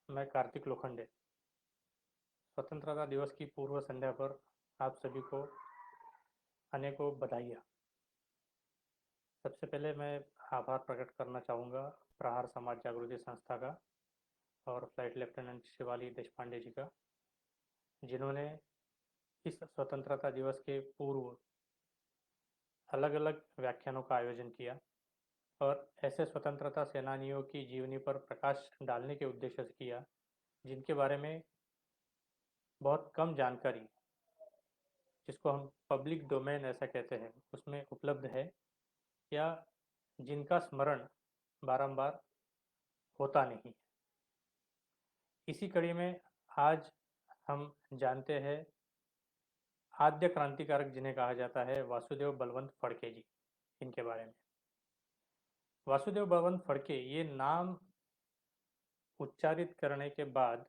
मैं कार्तिक लोखंडे। स्वतंत्रता दिवस की पूर्व संध्या पर आप सभी को अनेकों बधाइयाँ। सबसे पहले मैं आभार प्रकट करना चाहूँगा प्रहार समाज जागृति संस्था का और फ्लाइट लेफ्टिनेंट शिवाली देशपांडे जी का, जिन्होंने इस स्वतंत्रता दिवस के पूर्व अलग अलग व्याख्यानों का आयोजन किया और ऐसे स्वतंत्रता सेनानियों की जीवनी पर प्रकाश डालने के उद्देश्य से किया जिनके बारे में बहुत कम जानकारी, जिसको हम पब्लिक डोमेन ऐसा कहते हैं, उसमें उपलब्ध है या जिनका स्मरण बारंबार होता नहीं। इसी कड़ी में आज हम जानते हैं आद्य क्रांतिकारक जिन्हें कहा जाता है वासुदेव बलवंत फड़के जी, इनके बारे में। वासुदेव बलवंत फड़के ये नाम उच्चारित करने के बाद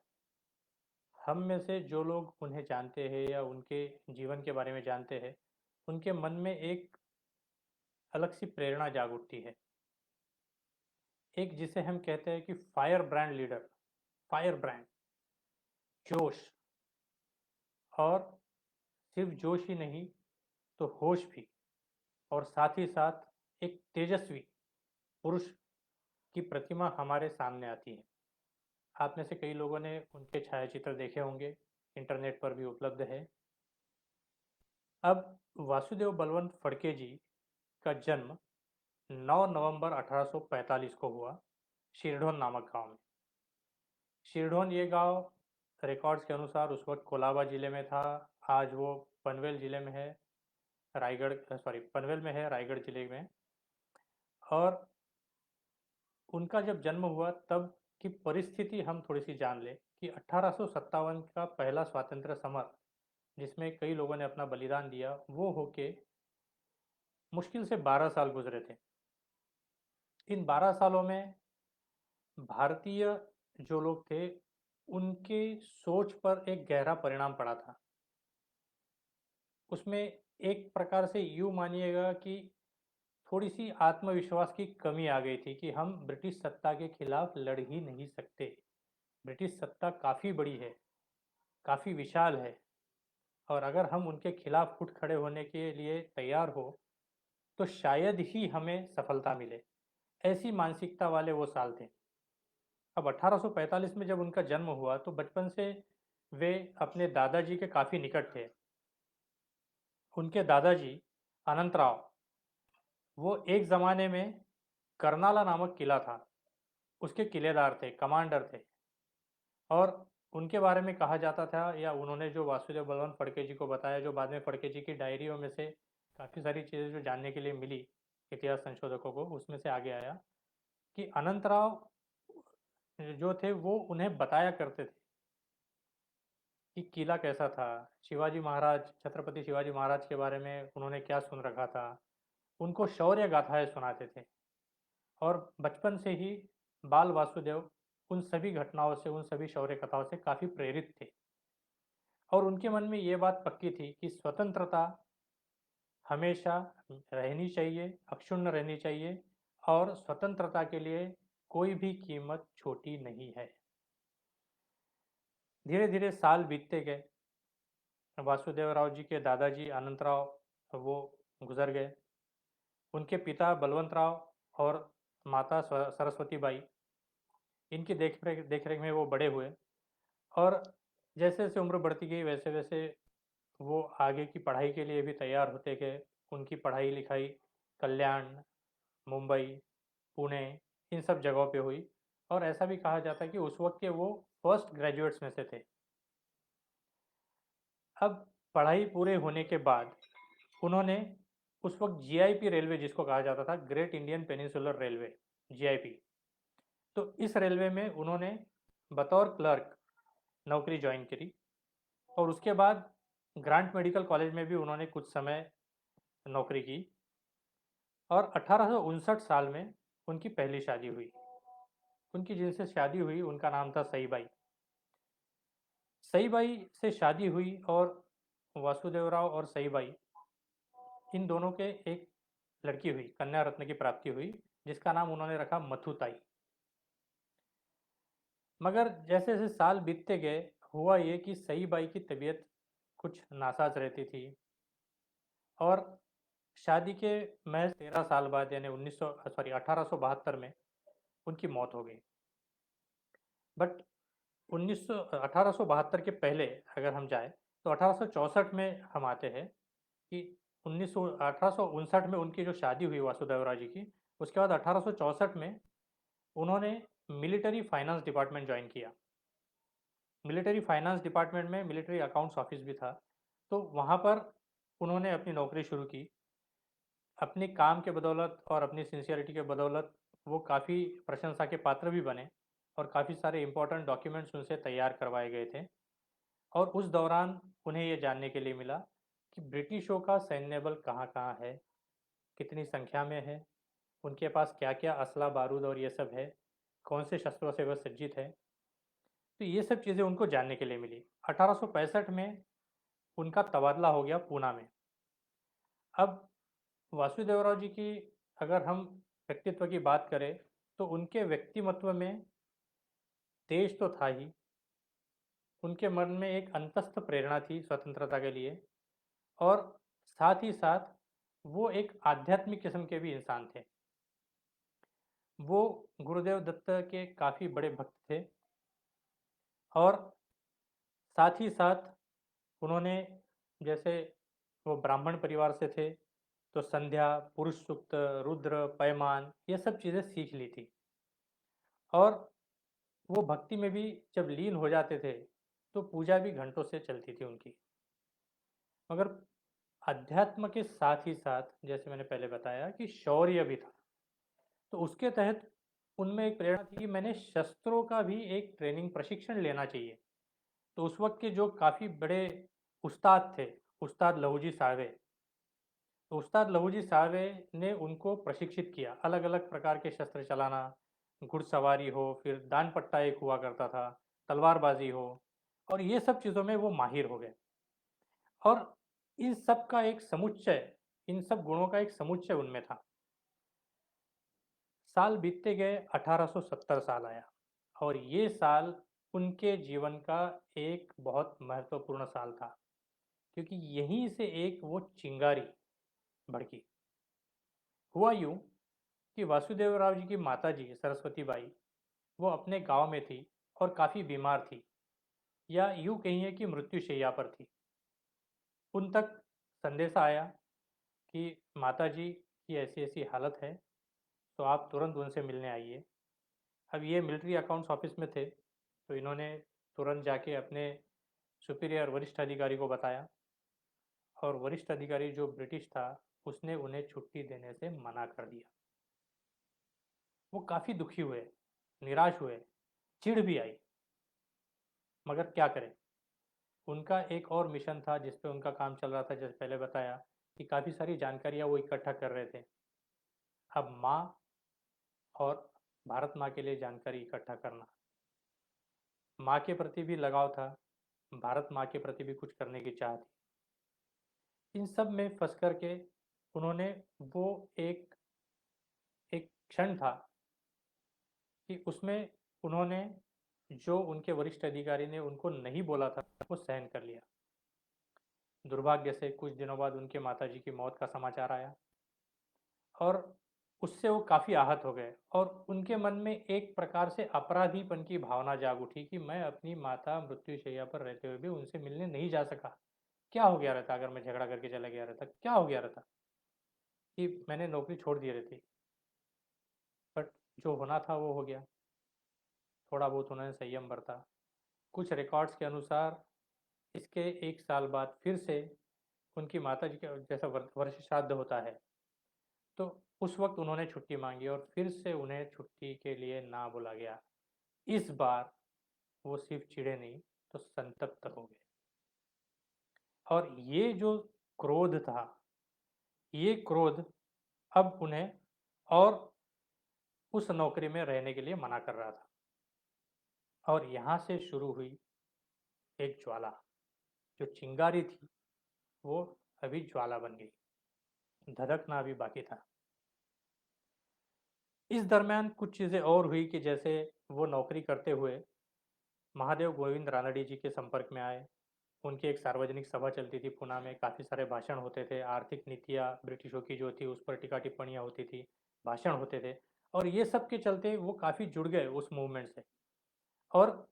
हम में से जो लोग उन्हें जानते हैं या उनके जीवन के बारे में जानते हैं, उनके मन में एक अलग सी प्रेरणा जाग उठती है। एक जिसे हम कहते हैं कि fire brand leader, fire brand, जोश, और सिर्फ जोश ही नहीं तो होश भी, और साथ ही साथ एक तेजस्वी पुरुष की प्रतिमा हमारे सामने आती है। आप में से कई लोगों ने उनके छायाचित्र देखे होंगे, इंटरनेट पर भी उपलब्ध है। अब वासुदेव बलवंत फड़के जी का जन्म 9 नवंबर 1845 को हुआ शिरढोन नामक गांव में। शिरढोन ये गांव रिकॉर्ड्स के अनुसार उस वक्त कोलाबा जिले में था। आज वो पनवेल जिले में है, पनवेल में है, रायगढ़ जिले में। और उनका जब जन्म हुआ तब की परिस्थिति हम थोड़ी सी जान ले कि 1857 का पहला स्वातंत्र्य समर, जिसमें कई लोगों ने अपना बलिदान दिया, वो होके मुश्किल से 12 साल गुजरे थे। इन 12 सालों में भारतीय जो लोग थे उनके सोच पर एक गहरा परिणाम पड़ा था। उसमें एक प्रकार से यूँ मानिएगा कि थोड़ी सी आत्मविश्वास की कमी आ गई थी कि हम ब्रिटिश सत्ता के खिलाफ लड़ ही नहीं सकते। ब्रिटिश सत्ता काफ़ी बड़ी है, काफ़ी विशाल है, और अगर हम उनके खिलाफ उठ खड़े होने के लिए तैयार हो तो शायद ही हमें सफलता मिले। ऐसी मानसिकता वाले वो साल थे। अब 1845 में जब उनका जन्म हुआ तो बचपन से वे अपने दादाजी के काफ़ी निकट थे। उनके दादाजी अनंतराव, वो एक ज़माने में करनाला नामक किला था, उसके किलेदार थे, कमांडर थे। और उनके बारे में कहा जाता था, या उन्होंने जो वासुदेव बलवंत फड़के जी को बताया, जो बाद में फड़के जी की डायरियों में से काफ़ी सारी चीज़ें जो जानने के लिए मिली इतिहास संशोधकों को, उसमें से आगे आया कि अनंतराव जो थे वो उन्हें बताया करते थे कि किला कैसा था, शिवाजी महाराज, छत्रपति शिवाजी महाराज के बारे में उन्होंने क्या सुन रखा था। उनको शौर्य गाथाएं सुनाते थे। और बचपन से ही बाल वासुदेव उन सभी घटनाओं से, उन सभी शौर्य कथाओं से काफ़ी प्रेरित थे। और उनके मन में ये बात पक्की थी कि स्वतंत्रता हमेशा रहनी चाहिए, अक्षुण्ण रहनी चाहिए, और स्वतंत्रता के लिए कोई भी कीमत छोटी नहीं है। धीरे धीरे साल बीतते गए। वासुदेवराव जी के दादाजी अनंतराव वो गुजर गए। उनके पिता बलवंतराव और माता सरस्वती बाई, इनकी देख रेख में वो बड़े हुए। और जैसे जैसे उम्र बढ़ती गई वैसे वैसे वो आगे की पढ़ाई के लिए भी तैयार होते गए। उनकी पढ़ाई लिखाई कल्याण, मुंबई, पुणे, इन सब जगहों पे हुई। और ऐसा भी कहा जाता है कि उस वक्त के वो फर्स्ट ग्रेजुएट्स में से थे। अब पढ़ाई पूरे होने के बाद उन्होंने उस वक्त जीआईपी रेलवे, जिसको कहा जाता था great Indian peninsular railway, GIP, तो इस रेलवे में उन्होंने बतौर क्लर्क नौकरी ज्वाइन करी। और उसके बाद ग्रांट मेडिकल कॉलेज में भी उन्होंने कुछ समय नौकरी की। और 1859 साल में उनकी पहली शादी हुई। उनकी जिनसे शादी हुई उनका नाम था सईबाई। सईबाई से शादी हुई और वासुदेवराव और सईबाई, इन दोनों के एक लड़की हुई, कन्या रत्न की प्राप्ति हुई, जिसका नाम उन्होंने रखा मथुताई। मगर जैसे जैसे साल बीतते गए, हुआ ये कि सई बाई की तबीयत कुछ नासाज रहती थी, और शादी के महज 13 साल बाद यानी 1872 में उनकी मौत हो गई। बट 1872 के पहले अगर हम जाए तो 1864 में हम आते हैं कि 1859 में उनकी जो शादी हुई वासुदेवराव जी की, उसके बाद 1864 में उन्होंने मिलिट्री फाइनेंस डिपार्टमेंट ज्वाइन किया। मिलिट्री फाइनेंस डिपार्टमेंट में मिलिट्री अकाउंट्स ऑफिस भी था, तो वहाँ पर उन्होंने अपनी नौकरी शुरू की। अपने काम के बदौलत और अपनी सिंसियरिटी के बदौलत वो काफ़ी प्रशंसा के पात्र भी बने, और काफ़ी सारे इम्पोर्टेंट डॉक्यूमेंट्स उनसे तैयार करवाए गए थे। और उस दौरान उन्हें ये जानने के लिए मिला कि ब्रिटिशों का सैन्य बल कहाँ कहाँ है, कितनी संख्या में है, उनके पास क्या क्या असला बारूद और ये सब है, कौन से शस्त्रों से वह सज्जित है। तो ये सब चीज़ें उनको जानने के लिए मिली। 1865 में उनका तबादला हो गया पूना में। अब वासुदेवराव जी की अगर हम व्यक्तित्व की बात करें, तो उनके व्यक्तिमत्व में देश तो था ही, उनके मन में एक अंतस्थ प्रेरणा थी स्वतंत्रता के लिए, और साथ ही साथ वो एक आध्यात्मिक किस्म के भी इंसान थे। वो गुरुदेव दत्त के काफ़ी बड़े भक्त थे, और साथ ही साथ उन्होंने, जैसे वो ब्राह्मण परिवार से थे, तो संध्या, पुरुष सूक्त, रुद्र, पैमान, ये सब चीज़ें सीख ली थी। और वो भक्ति में भी जब लीन हो जाते थे, तो पूजा भी घंटों से चलती थी उनकी। मगर अध्यात्म के साथ ही साथ, जैसे मैंने पहले बताया कि शौर्य भी था, तो उसके तहत उनमें एक प्रेरणा थी कि मैंने शस्त्रों का भी एक ट्रेनिंग प्रशिक्षण लेना चाहिए। तो उस वक्त के जो काफ़ी बड़े उस्ताद थे, उस्ताद लहूजी सावे, तो उस्ताद लहूजी सावे ने उनको प्रशिक्षित किया, अलग अलग प्रकार के शस्त्र चलाना, घुड़सवारी हो, फिर दान पट्टा एक हुआ करता था, तलवारबाजी हो, और ये सब चीज़ों में वो माहिर हो गए। और इन सब का एक समुच्चय, इन सब गुणों का एक समुच्चय उनमें था। साल बीतते गए, 1870 साल आया, और ये साल उनके जीवन का एक बहुत महत्वपूर्ण साल था, क्योंकि यहीं से एक वो चिंगारी भड़की। हुआ यूं कि वासुदेवराव जी की माता जी सरस्वती बाई, वो अपने गांव में थी और काफ़ी बीमार थी, या यूं कहिए कि मृत्युशैया पर थी। उन तक संदेशा आया कि माता जी की ऐसी ऐसी हालत है, तो आप तुरंत उनसे मिलने आइए। अब ये मिलिट्री अकाउंट्स ऑफिस में थे, तो इन्होंने तुरंत जाके अपने सुपीरियर वरिष्ठ अधिकारी को बताया, और वरिष्ठ अधिकारी जो ब्रिटिश था, उसने उन्हें छुट्टी देने से मना कर दिया। वो काफ़ी दुखी हुए, निराश हुए, चिढ़ भी आई, मगर क्या करें। उनका एक और मिशन था जिस पे उनका काम चल रहा था, जैसे पहले बताया कि काफ़ी सारी जानकारियाँ वो इकट्ठा कर रहे थे। अब माँ और भारत माँ के लिए जानकारी इकट्ठा करना, माँ के प्रति भी लगाव था, भारत माँ के प्रति भी कुछ करने की चाह थी। इन सब में फंस कर के उन्होंने, वो एक एक क्षण था कि उसमें उन्होंने जो उनके वरिष्ठ अधिकारी ने उनको नहीं बोला था, वो सहन कर लिया। दुर्भाग्य से कुछ दिनों बाद उनके माताजी की मौत का समाचार आया, और उससे वो काफ़ी आहत हो गए, और उनके मन में एक प्रकार से अपराधीपन की भावना जाग उठी कि मैं अपनी माता मृत्युशैया पर रहते हुए भी उनसे मिलने नहीं जा सका। क्या हो गया रहता अगर मैं झगड़ा करके चला गया रहता, क्या हो गया रहता कि मैंने नौकरी छोड़ दी रहती। बट जो होना था वो हो गया। थोड़ा बहुत उन्होंने संयम बरता। कुछ रिकॉर्ड्स के अनुसार इसके 1 साल बाद फिर से उनकी माता जी का जैसा वर्ष श्राद्ध होता है, तो उस वक्त उन्होंने छुट्टी मांगी, और फिर से उन्हें छुट्टी के लिए ना बुला गया। इस बार वो सिर्फ चिढ़े नहीं, तो संतप्त हो गए। और ये जो क्रोध था, ये क्रोध अब उन्हें और उस नौकरी में रहने के लिए मना कर रहा था। और यहाँ से शुरू हुई एक ज्वाला, जो चिंगारी थी वो अभी ज्वाला बन गई, धधकना अभी बाकी था। इस दरमियान कुछ चीज़ें और हुई कि जैसे वो नौकरी करते हुए महादेव गोविंद रानडे जी के संपर्क में आए। उनकी एक सार्वजनिक सभा चलती थी पूना में, काफ़ी सारे भाषण होते थे, आर्थिक नीतियाँ ब्रिटिशों की जो थी उस पर टीका टिप्पणियाँ होती थी, भाषण होते थे और ये सब के चलते वो काफ़ी जुड़ गए उस मूवमेंट से। और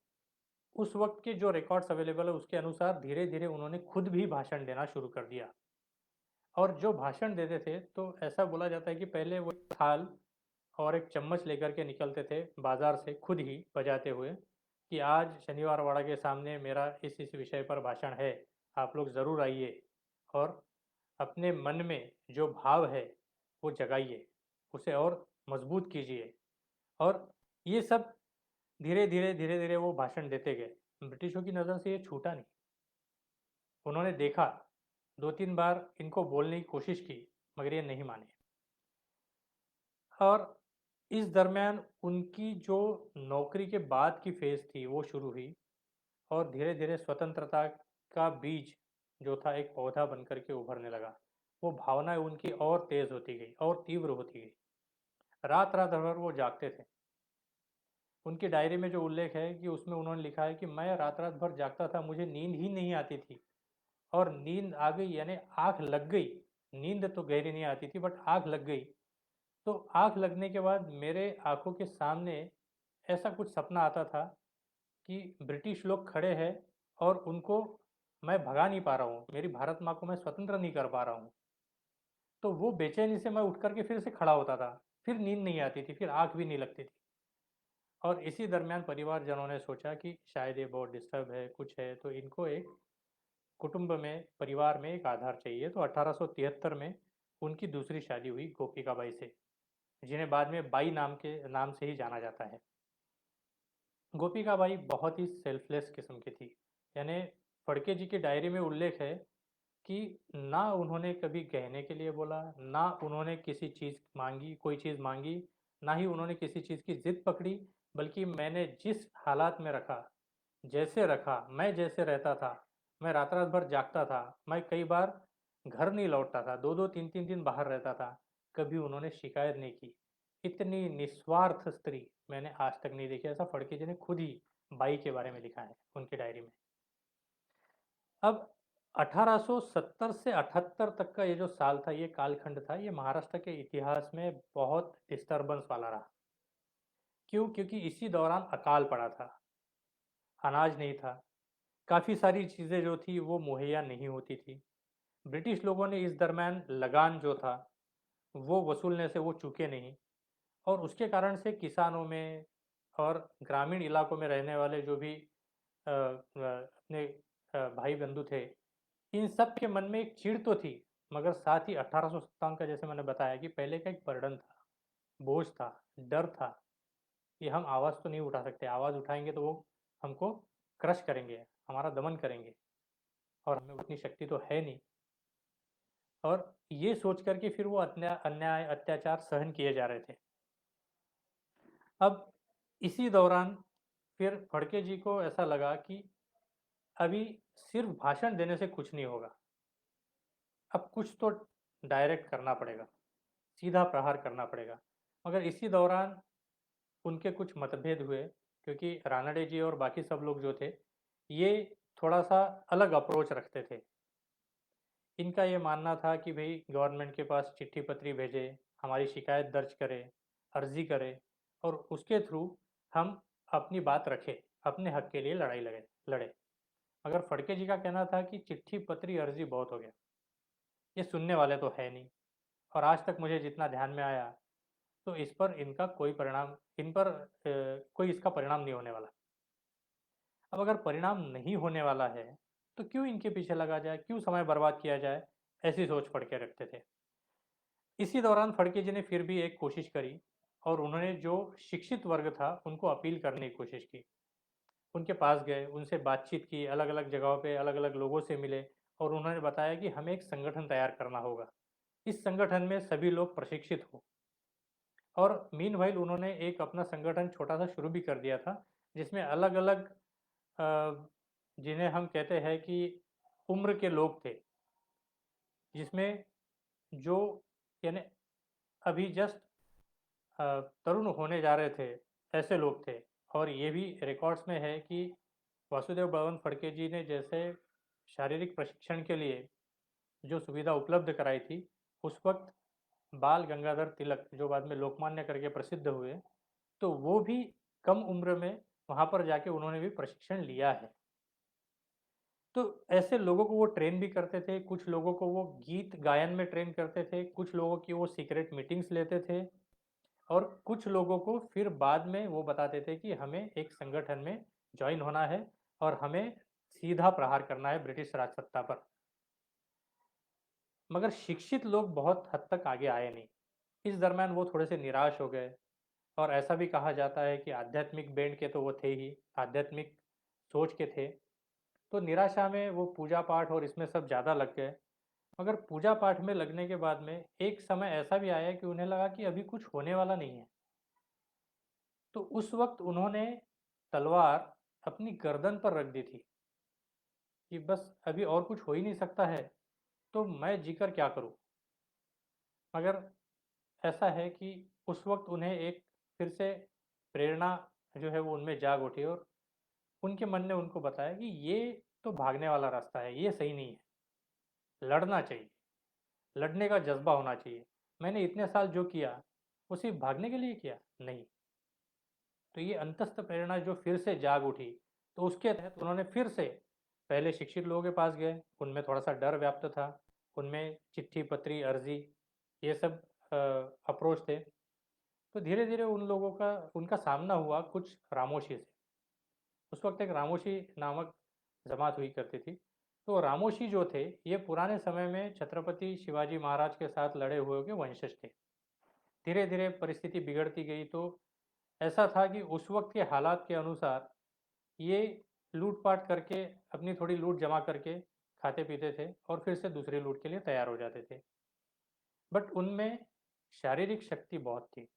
उस वक्त के जो रिकॉर्ड्स अवेलेबल है उसके अनुसार धीरे धीरे उन्होंने खुद भी भाषण देना शुरू कर दिया। और जो भाषण देते थे तो ऐसा बोला जाता है कि पहले वो एक थाल और एक चम्मच लेकर के निकलते थे बाजार से खुद ही बजाते हुए कि आज शनिवार वाड़ा के सामने मेरा इस विषय पर भाषण है, आप लोग ज़रूर आइए और अपने मन में जो भाव है वो जगाइए, उसे और मजबूत कीजिए। और ये सब धीरे धीरे वो भाषण देते गए। ब्रिटिशों की नज़र से ये छूटा नहीं। उन्होंने देखा, 2-3 बार इनको बोलने की कोशिश की मगर ये नहीं माने। और इस दरमियान उनकी जो नौकरी के बाद की फ़ेज़ थी वो शुरू हुई और धीरे धीरे स्वतंत्रता का बीज जो था एक पौधा बन कर के उभरने लगा। वो भावनाएं उनकी और तेज़ होती गई और तीव्र होती गई। रात रात भर वो जागते थे। उनकी डायरी में जो उल्लेख है कि उसमें उन्होंने लिखा है कि मैं रात रात भर जागता था, मुझे नींद ही नहीं आती थी और नींद आ गई यानी आँख लग गई। नींद तो गहरी नहीं आती थी बट आँख लग गई। तो आँख लगने के बाद मेरे आँखों के सामने ऐसा कुछ सपना आता था कि ब्रिटिश लोग खड़े हैं और उनको मैं भगा नहीं पा रहा हूँ, मेरी भारत माँ को मैं स्वतंत्र नहीं कर पा रहा हूँ। तो वो बेचैनी से मैं उठ करके फिर से खड़ा होता था, फिर नींद नहीं आती थी, फिर आँख भी नहीं लगती थी। और इसी दरमियान परिवारजनों ने सोचा कि शायद ये बहुत डिस्टर्ब है, कुछ है, तो इनको एक कुटुंब में, परिवार में एक आधार चाहिए। तो 1873 में उनकी दूसरी शादी हुई गोपिकाबाई से, जिन्हें बाद में बाई नाम से ही जाना जाता है। गोपिकाबाई बहुत ही सेल्फलेस किस्म की थी। यानी फड़के जी की डायरी में उल्लेख है कि ना उन्होंने कभी गहने के लिए बोला, ना उन्होंने किसी चीज़ मांगी, कोई चीज़ मांगी, ना ही उन्होंने किसी चीज़ की जिद पकड़ी, बल्कि मैंने जिस हालात में रखा, जैसे रखा, मैं जैसे रहता था, मैं रात रात भर जागता था, मैं कई बार घर नहीं लौटता था, 2-2 3-3 दिन बाहर रहता था, कभी उन्होंने शिकायत नहीं की। इतनी निस्वार्थ स्त्री मैंने आज तक नहीं देखी। ऐसा फड़के जी ने खुद ही बाई के बारे में लिखा है उनकी डायरी में। अब 1870 से 78 तक का ये जो साल था, ये कालखंड था, ये महाराष्ट्र के इतिहास में बहुत डिस्टर्बेंस वाला रहा। क्यों? क्योंकि इसी दौरान अकाल पड़ा था, अनाज नहीं था, काफ़ी सारी चीज़ें जो थी वो मुहैया नहीं होती थी। ब्रिटिश लोगों ने इस दरमियान लगान जो था वो वसूलने से वो चूके नहीं और उसके कारण से किसानों में और ग्रामीण इलाकों में रहने वाले जो भी अपने भाई बंधु थे, इन सब के मन में एक चिढ़ तो थी, मगर साथ ही 1857 का, जैसे मैंने बताया कि पहले का एक बर्डन था, बोझ था, डर था कि हम आवाज़ तो नहीं उठा सकते, आवाज़ उठाएंगे तो वो हमको क्रश करेंगे, हमारा दमन करेंगे और हमें उतनी शक्ति तो है नहीं। और ये सोच कर के फिर वो अन्याय अत्याचार सहन किए जा रहे थे। अब इसी दौरान फिर फड़के जी को ऐसा लगा कि अभी सिर्फ भाषण देने से कुछ नहीं होगा, अब कुछ तो डायरेक्ट करना पड़ेगा, सीधा प्रहार करना पड़ेगा। मगर इसी दौरान उनके कुछ मतभेद हुए क्योंकि रानडे जी और बाकी सब लोग जो थे, ये थोड़ा सा अलग अप्रोच रखते थे। इनका ये मानना था कि भाई गवर्नमेंट के पास चिट्ठी पत्री भेजे, हमारी शिकायत दर्ज करे, अर्जी करे और उसके थ्रू हम अपनी बात रखें, अपने हक के लिए लड़े। मगर फड़के जी का कहना था कि चिट्ठी पत्री अर्जी बहुत हो गया, ये सुनने वाले तो है नहीं और आज तक मुझे जितना ध्यान में आया तो इस पर इनका कोई परिणाम, इन पर कोई इसका परिणाम नहीं होने वाला। अब अगर परिणाम नहीं होने वाला है तो क्यों इनके पीछे लगा जाए, क्यों समय बर्बाद किया जाए, ऐसी सोच फड़के रखते थे। इसी दौरान फड़के जी ने फिर भी एक कोशिश करी और उन्होंने जो शिक्षित वर्ग था उनको अपील करने की कोशिश की। उनके पास गए, उनसे बातचीत की, अलग अलग जगहों पे अलग अलग लोगों से मिले और उन्होंने बताया कि हमें एक संगठन तैयार करना होगा, इस संगठन में सभी लोग प्रशिक्षित हो। और मीनवाइल उन्होंने एक अपना संगठन छोटा सा शुरू भी कर दिया था, जिसमें अलग अलग जिन्हें हम कहते हैं कि उम्र के लोग थे, जिसमें जो यानी अभी जस्ट तरुण होने जा रहे थे, ऐसे लोग थे। और ये भी रिकॉर्ड्स में है कि वासुदेव बळवंत फडके जी ने जैसे शारीरिक प्रशिक्षण के लिए जो सुविधा उपलब्ध कराई थी, उस वक्त बाल गंगाधर तिलक जो बाद में लोकमान्य करके प्रसिद्ध हुए, तो वो भी कम उम्र में वहाँ पर जाके उन्होंने भी प्रशिक्षण लिया है। तो ऐसे लोगों को वो ट्रेन भी करते थे, कुछ लोगों को वो गीत गायन में ट्रेन करते थे, कुछ लोगों की वो सीक्रेट मीटिंग्स लेते थे और कुछ लोगों को फिर बाद में वो बताते थे कि हमें एक संगठन में ज्वाइन होना है और हमें सीधा प्रहार करना है ब्रिटिश राज सत्ता पर। मगर शिक्षित लोग बहुत हद तक आगे आए नहीं। इस दरमियान वो थोड़े से निराश हो गए और ऐसा भी कहा जाता है कि आध्यात्मिक बेंट के तो वो थे ही, आध्यात्मिक सोच के थे, तो निराशा में वो पूजा पाठ और इसमें सब ज़्यादा लग गए। मगर पूजा पाठ में लगने के बाद में एक समय ऐसा भी आया कि उन्हें लगा कि अभी कुछ होने वाला नहीं है। तो उस वक्त उन्होंने तलवार अपनी गर्दन पर रख दी थी कि बस अभी और कुछ हो ही नहीं सकता है, तो मैं जीकर क्या करूं। मगर ऐसा है कि उस वक्त उन्हें एक फिर से प्रेरणा जो है वो उनमें जाग उठी और उनके मन ने उनको बताया कि ये तो भागने वाला रास्ता है, ये सही नहीं है, लड़ना चाहिए, लड़ने का जज्बा होना चाहिए। मैंने इतने साल जो किया वो सिर्फ भागने के लिए किया नहीं। तो ये अंतस्थ प्रेरणा जो फिर से जाग उठी, तो उसके तहत उन्होंने फिर से पहले शिक्षित लोगों के पास गए, उनमें थोड़ा सा डर व्याप्त था, उनमें चिट्ठी पत्री अर्जी ये सब अप्रोच थे। तो धीरे धीरे उन लोगों का उनका सामना हुआ कुछ रामोशी से। उस वक्त एक रामोशी नामक जमात हुई करती थी। तो रामोशी जो थे ये पुराने समय में छत्रपति शिवाजी महाराज के साथ लड़े हुए के वंशज थे। धीरे धीरे परिस्थिति बिगड़ती गई, तो ऐसा था कि उस वक्त के हालात के अनुसार ये लूटपाट करके अपनी थोड़ी लूट जमा करके खाते पीते थे और फिर से दूसरी लूट के लिए तैयार हो जाते थे। बट उनमें शारीरिक शक्ति बहुत थी,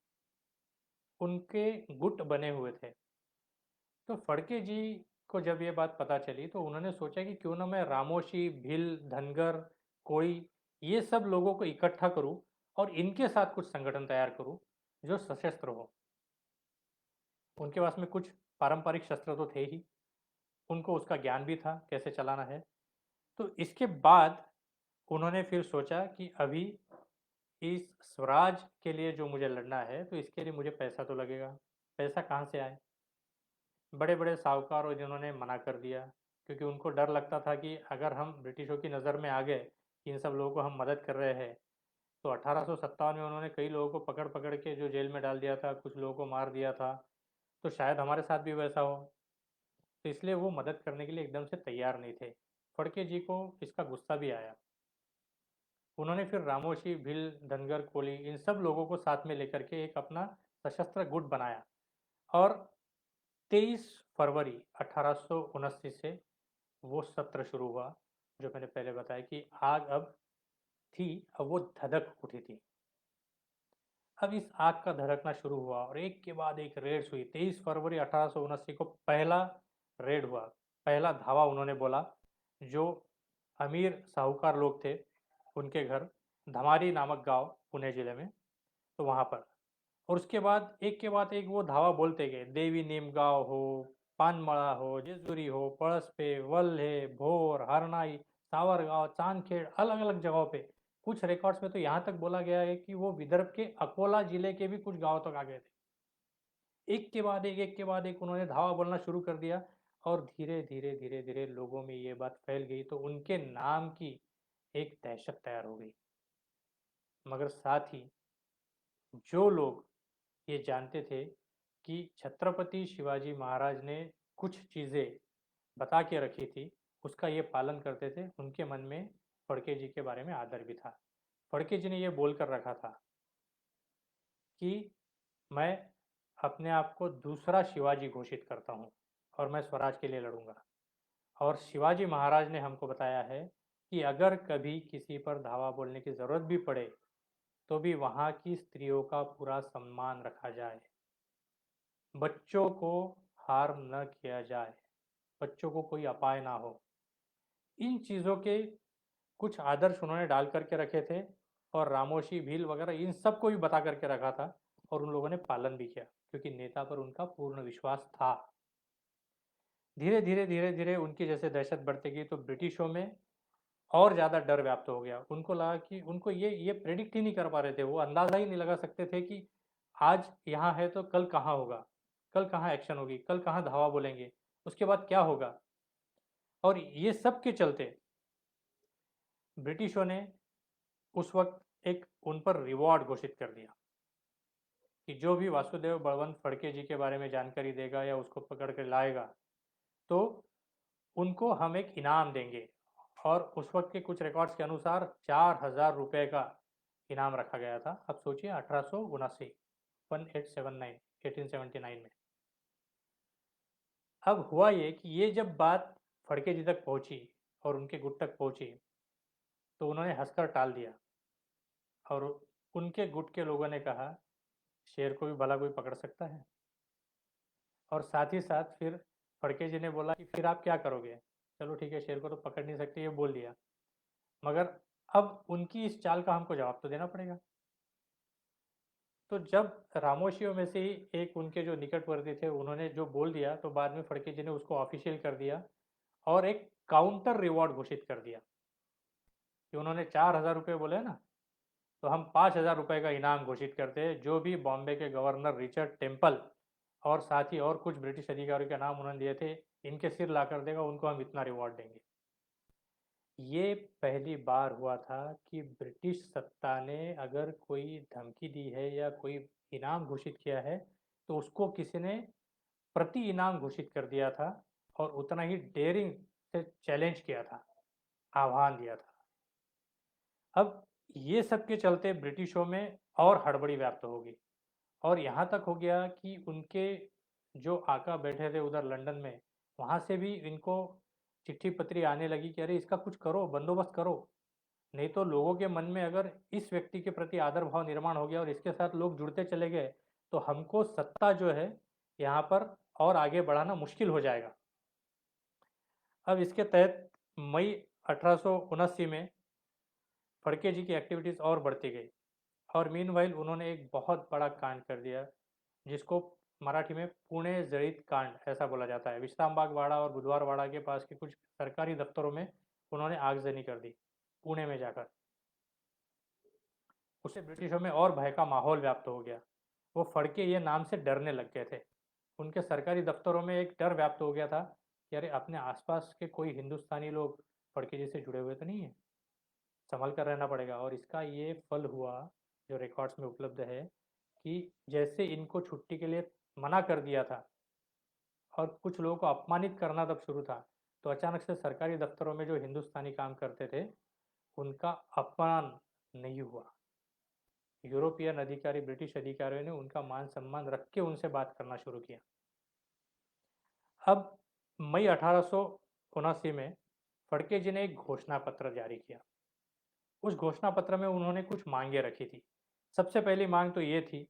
उनके गुट बने हुए थे। तो फड़के जी को जब ये बात पता चली तो उन्होंने सोचा कि क्यों ना मैं रामोशी, भिल, धनगर, कोई ये सब लोगों को इकट्ठा करूं और इनके साथ कुछ संगठन तैयार करूं जो सशस्त्र हो। उनके पास में कुछ पारंपरिक शस्त्र तो थे ही, उनको उसका ज्ञान भी था कैसे चलाना है। तो इसके बाद उन्होंने फिर सोचा कि अभी इस स्वराज के लिए जो मुझे लड़ना है तो इसके लिए मुझे पैसा तो लगेगा। पैसा कहाँ से आए? बड़े बड़े साहूकारों जिन्होंने मना कर दिया, क्योंकि उनको डर लगता था कि अगर हम ब्रिटिशों की नज़र में आ गए कि इन सब लोगों को हम मदद कर रहे हैं, तो 1857 में उन्होंने कई लोगों को पकड़ पकड़ के जो जेल में डाल दिया था, कुछ लोगों को मार दिया था। तो शायद हमारे साथ भी वैसा हो, तो इसलिए वो मदद करने के लिए एकदम से तैयार नहीं थे। फड़के जी को इसका गुस्सा भी आया। उन्होंने फिर रामोशी, भिल, धनगर, कोली इन सब लोगों को साथ में लेकर के एक अपना सशस्त्र गुट बनाया और 23 फरवरी 1829 से वो सत्र शुरू हुआ जो मैंने पहले बताया कि आग अब थी, अब वो धधक उठी थी। अब इस आग का धधकना शुरू हुआ और एक के बाद एक रेड्स हुई। 23 फरवरी 1879 को पहला रेड हुआ, पहला धावा उन्होंने बोला। जो अमीर साहूकार लोग थे उनके घर, धमारी नामक गांव पुणे जिले में, तो वहां पर। और उसके बाद एक के बाद एक वो धावा बोलते गए। देवी नीमगांव हो, पानमळा हो, जेजुरी हो, पळसपे, वल्हे, भोर, हरनाई, सावरगांव, चांदखेड़, अलग अलग जगहों पे। कुछ रिकॉर्ड्स में तो यहाँ तक बोला गया है कि वो विदर्भ के अकोला जिले के भी कुछ गांव तक आ गए थे। एक के बाद एक उन्होंने धावा बोलना शुरू कर दिया और धीरे धीरे धीरे धीरे लोगों में ये बात फैल गई, तो उनके नाम की एक दहशत तैयार हो गई। मगर साथ ही जो लोग ये जानते थे कि छत्रपति शिवाजी महाराज ने कुछ चीज़ें बता के रखी थी, उसका ये पालन करते थे, उनके मन में फड़के जी के बारे में आदर भी था। फड़के जी ने ये बोल कर रखा था कि मैं अपने आप को दूसरा शिवाजी घोषित करता हूँ और मैं स्वराज के लिए लड़ूंगा। और शिवाजी महाराज ने हमको बताया है कि अगर कभी किसी पर धावा बोलने की ज़रूरत भी पड़े तो भी वहाँ की स्त्रियों का पूरा सम्मान रखा जाए, बच्चों को हार्म न किया जाए, बच्चों को कोई अपाय ना हो। इन चीज़ों के कुछ आदर्श उन्होंने डाल करके रखे थे और रामोशी, भील वगैरह इन सबको भी बता करके रखा था और उन लोगों ने पालन भी किया क्योंकि नेता पर उनका पूर्ण विश्वास था। धीरे धीरे धीरे धीरे उनकी जैसे दहशत बढ़ती गई तो ब्रिटिशों में और ज़्यादा डर व्याप्त हो गया। उनको लगा कि उनको ये प्रेडिक्ट ही नहीं कर पा रहे थे, वो अंदाज़ा ही नहीं लगा सकते थे कि आज यहाँ है तो कल कहाँ होगा, कल कहाँ एक्शन होगी, कल कहाँ धावा बोलेंगे, उसके बाद क्या होगा। और ये सब के चलते ब्रिटिशों ने उस वक्त एक उन पर रिवॉर्ड घोषित कर दिया कि जो भी वासुदेव बलवंत फड़के जी के बारे में जानकारी देगा या उसको पकड़ कर लाएगा तो उनको हम एक इनाम देंगे। और उस वक्त के कुछ रिकॉर्ड्स के अनुसार 4,000 रुपये का इनाम रखा गया था। अब सोचिए 1879 1879 1879 में। अब हुआ ये कि ये जब बात फड़के जी तक पहुंची और उनके गुट तक पहुंची तो उन्होंने हंसकर टाल दिया और उनके गुट के लोगों ने कहा शेर को भी भला कोई पकड़ सकता है। और साथ ही साथ फिर फड़के जी ने बोला कि फिर आप क्या करोगे। चलो ठीक है, शेर को तो पकड़ नहीं सकते ये बोल दिया, मगर अब उनकी इस चाल का हमको जवाब तो देना पड़ेगा। तो जब रामोशियों में से ही एक उनके जो निकटवर्ती थे उन्होंने जो बोल दिया तो बाद में फड़के जी ने उसको ऑफिशियल कर दिया और एक काउंटर रिवॉर्ड घोषित कर दिया कि उन्होंने 4,000 रुपये बोले ना, तो हम 5,000 रुपये का इनाम घोषित करते हैं जो भी बॉम्बे के गवर्नर रिचर्ड टेम्पल और साथ ही और कुछ ब्रिटिश अधिकारियों के नाम उन्होंने दिए थे, इनके सिर ला कर देगा उनको हम इतना रिवॉर्ड देंगे। ये पहली बार हुआ था कि ब्रिटिश सत्ता ने अगर कोई धमकी दी है या कोई इनाम घोषित किया है तो उसको किसी ने प्रति इनाम घोषित कर दिया था और उतना ही डेयरिंग से चैलेंज किया था, आह्वान दिया था। अब ये सब के चलते ब्रिटिशों में और हड़बड़ी व्याप्त होगी और यहाँ तक हो गया कि उनके जो आका बैठे थे उधर लंदन में, वहाँ से भी इनको चिट्ठी पत्री आने लगी कि अरे इसका कुछ करो, बंदोबस्त करो, नहीं तो लोगों के मन में अगर इस व्यक्ति के प्रति आदर भाव निर्माण हो गया और इसके साथ लोग जुड़ते चले गए तो हमको सत्ता जो है यहाँ पर और आगे बढ़ाना मुश्किल हो जाएगा। अब इसके तहत मई 1879 में फड़के जी की एक्टिविटीज़ और बढ़ती गई और मीनवाइल उन्होंने एक बहुत बड़ा कांड कर दिया जिसको मराठी में पुणे जड़ित कांड ऐसा बोला जाता है। विश्रामबाग वाड़ा और बुधवार वाड़ा के पास के कुछ सरकारी दफ्तरों में उन्होंने आगजनी कर दी पुणे में जाकर। उससे ब्रिटिशों में और भय का माहौल व्याप्त हो गया। वो फड़के ये नाम से डरने लग गए थे। उनके सरकारी दफ्तरों में एक डर व्याप्त हो गया था कि अरे अपने आसपास के कोई हिंदुस्तानी लोग फड़के जी से जुड़े हुए तो नहीं है, संभल कर रहना पड़ेगा। और इसका ये फल हुआ जो रिकॉर्ड्स में उपलब्ध है कि जैसे इनको छुट्टी के लिए मना कर दिया था और कुछ लोगों को अपमानित करना तब शुरू था, तो अचानक से सरकारी दफ्तरों में जो हिंदुस्तानी काम करते थे उनका अपमान नहीं हुआ। यूरोपियन अधिकारी ब्रिटिश अधिकारियों ने उनका मान सम्मान रख के उनसे बात करना शुरू किया। अब मई 1879 में फड़के जी ने एक घोषणा पत्र जारी किया। उस घोषणा पत्र में उन्होंने कुछ मांगे रखी थी। सबसे पहली मांग तो ये थी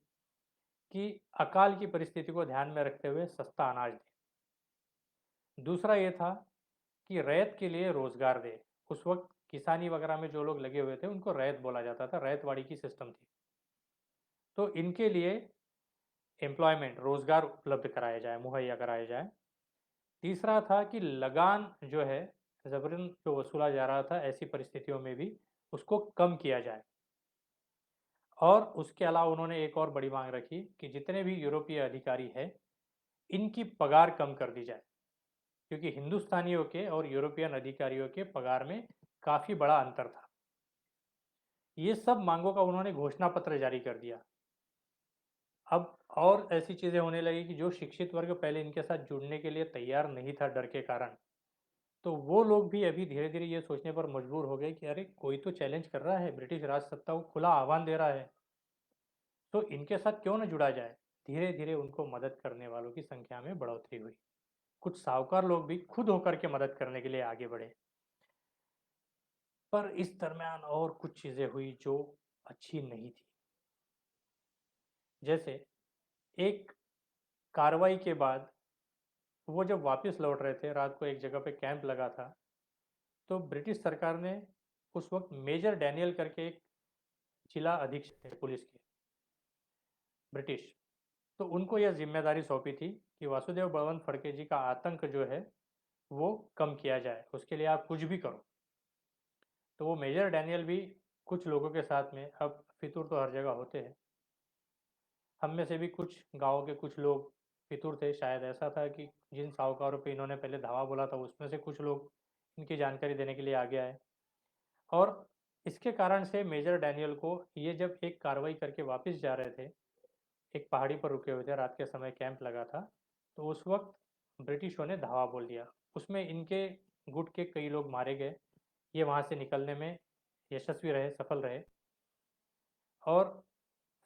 कि अकाल की परिस्थिति को ध्यान में रखते हुए सस्ता अनाज दें। दूसरा ये था कि रैयत के लिए रोजगार दे। उस वक्त किसानी वगैरह में जो लोग लगे हुए थे उनको रैयत बोला जाता था, रैयतवाड़ी की सिस्टम थी, तो इनके लिए एम्प्लॉयमेंट रोजगार उपलब्ध कराया जाए, मुहैया कराया जाए। तीसरा था कि लगान जो है जबरन जो वसूला जा रहा था ऐसी परिस्थितियों में भी उसको कम किया जाए। और उसके अलावा उन्होंने एक और बड़ी मांग रखी कि जितने भी यूरोपीय अधिकारी हैं इनकी पगार कम कर दी जाए, क्योंकि हिंदुस्तानियों के और यूरोपियन अधिकारियों के पगार में काफ़ी बड़ा अंतर था। ये सब मांगों का उन्होंने घोषणा पत्र जारी कर दिया। अब और ऐसी चीज़ें होने लगी कि जो शिक्षित वर्ग पहले इनके साथ जुड़ने के लिए तैयार नहीं था डर के कारण, तो वो लोग भी अभी धीरे धीरे ये सोचने पर मजबूर हो गए कि अरे कोई तो चैलेंज कर रहा है, ब्रिटिश राज सत्ता को खुला आह्वान दे रहा है, तो इनके साथ क्यों न जुड़ा जाए। धीरे धीरे उनको मदद करने वालों की संख्या में बढ़ोतरी हुई। कुछ साहूकार लोग भी खुद होकर के मदद करने के लिए आगे बढ़े। पर इस दरमियान और कुछ चीज़ें हुई जो अच्छी नहीं थी। जैसे एक कार्रवाई के बाद वो जब वापस लौट रहे थे, रात को एक जगह पे कैंप लगा था, तो ब्रिटिश सरकार ने उस वक्त मेजर डैनियल करके एक जिला अधीक्षक थे पुलिस के, ब्रिटिश, तो उनको यह जिम्मेदारी सौंपी थी कि वासुदेव बळवंत फड़के जी का आतंक जो है वो कम किया जाए, उसके लिए आप कुछ भी करो। तो वो मेजर डैनियल भी कुछ लोगों के साथ में, अब फितूर तो हर जगह होते हैं, हम में से भी कुछ गाँव के कुछ लोग फितूर थे। शायद ऐसा था कि जिन साहूकारों पे इन्होंने पहले धावा बोला था उसमें से कुछ लोग इनकी जानकारी देने के लिए आगे आए, और इसके कारण से मेजर डैनियल को ये जब एक कार्रवाई करके वापस जा रहे थे, एक पहाड़ी पर रुके हुए थे, रात के समय कैंप लगा था, तो उस वक्त ब्रिटिशों ने धावा बोल दिया। उसमें इनके गुट के कई लोग मारे गए। ये वहाँ से निकलने में यशस्वी रहे, सफल रहे, और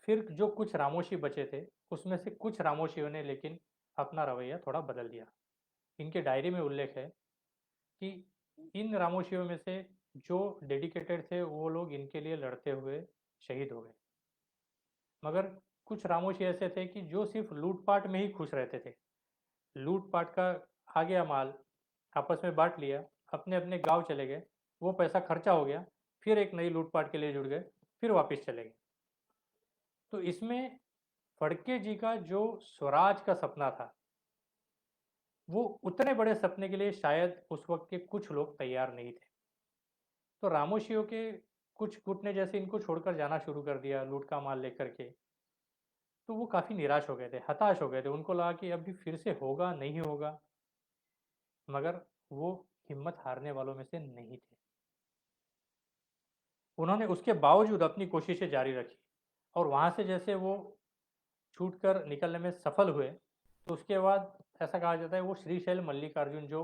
फिर जो कुछ रामोशी बचे थे उसमें से कुछ रामोशियों ने लेकिन अपना रवैया थोड़ा बदल दिया। इनके डायरी में उल्लेख है कि इन रामोशियों में से जो डेडिकेटेड थे वो लोग इनके लिए लड़ते हुए शहीद हो गए, मगर कुछ रामोशी ऐसे थे कि जो सिर्फ लूटपाट में ही खुश रहते थे। लूटपाट का आ गया माल, आपस में बांट लिया, अपने अपने गांव चले गए, वो पैसा खर्चा हो गया, फिर एक नई लूटपाट के लिए जुड़ गए, फिर वापस चले गए। तो इसमें फड़के जी का जो स्वराज का सपना था, वो उतने बड़े सपने के लिए शायद उस वक्त के कुछ लोग तैयार नहीं थे। तो रामोशियों के कुछ गुट ने जैसे इनको छोड़कर जाना शुरू कर दिया लूट का माल लेकर के, तो वो काफ़ी निराश हो गए थे, हताश हो गए थे। उनको लगा कि अभी फिर से होगा, नहीं होगा, मगर वो हिम्मत हारने वालों में से नहीं थे। उन्होंने उसके बावजूद अपनी कोशिशें जारी रखी, और वहाँ से जैसे वो छूटकर निकलने में सफल हुए, तो उसके बाद ऐसा कहा जाता है वो श्रीशैल मल्लिकार्जुन जो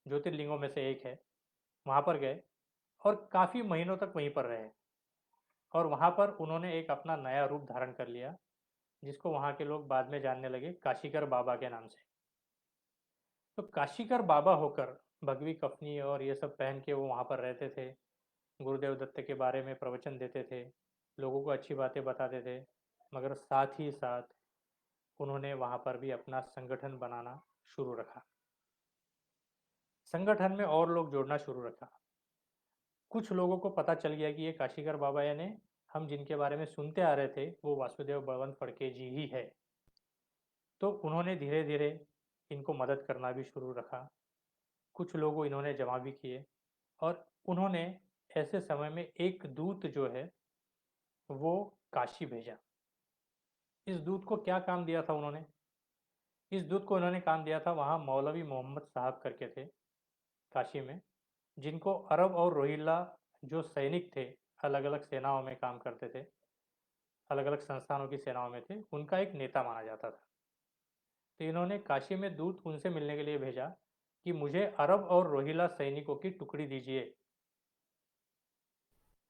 ज्योतिर्लिंगों में से एक है, वहाँ पर गए और काफ़ी महीनों तक वहीं पर रहे, और वहाँ पर उन्होंने एक अपना नया रूप धारण कर लिया, जिसको वहाँ के लोग बाद में जानने लगे काशीकर बाबा के नाम से। तो काशीकर बाबा होकर भगवी कफनी और ये सब पहन के वो वहाँ पर रहते थे, गुरुदेव दत्त के बारे में प्रवचन देते थे, लोगों को अच्छी बातें बताते थे, मगर साथ ही साथ उन्होंने वहाँ पर भी अपना संगठन बनाना शुरू रखा। संगठन में और लोग जोड़ना शुरू रखा। कुछ लोगों को पता चल गया कि ये काशीकर बाबा यानी हम जिनके बारे में सुनते आ रहे थे वो वासुदेव बळवंत फड़के जी ही है। तो उन्होंने धीरे धीरे इनको मदद करना भी शुरू रखा। कुछ लोगों इन्होंने जमा भी किए, और उन्होंने ऐसे समय में एक दूत जो है वो काशी भेजा। इस दूत को क्या काम दिया था उन्होंने? इस दूत को उन्होंने काम दिया था, वहाँ मौलवी मोहम्मद साहब करके थे काशी में, जिनको अरब और रोहिल्ला जो सैनिक थे, अलग अलग सेनाओं में काम करते थे, अलग अलग संस्थानों की सेनाओं में थे, उनका एक नेता माना जाता था। तो इन्होंने काशी में दूत उनसे मिलने के लिए भेजा कि मुझे अरब और रोहिल्ला सैनिकों की टुकड़ी दीजिए,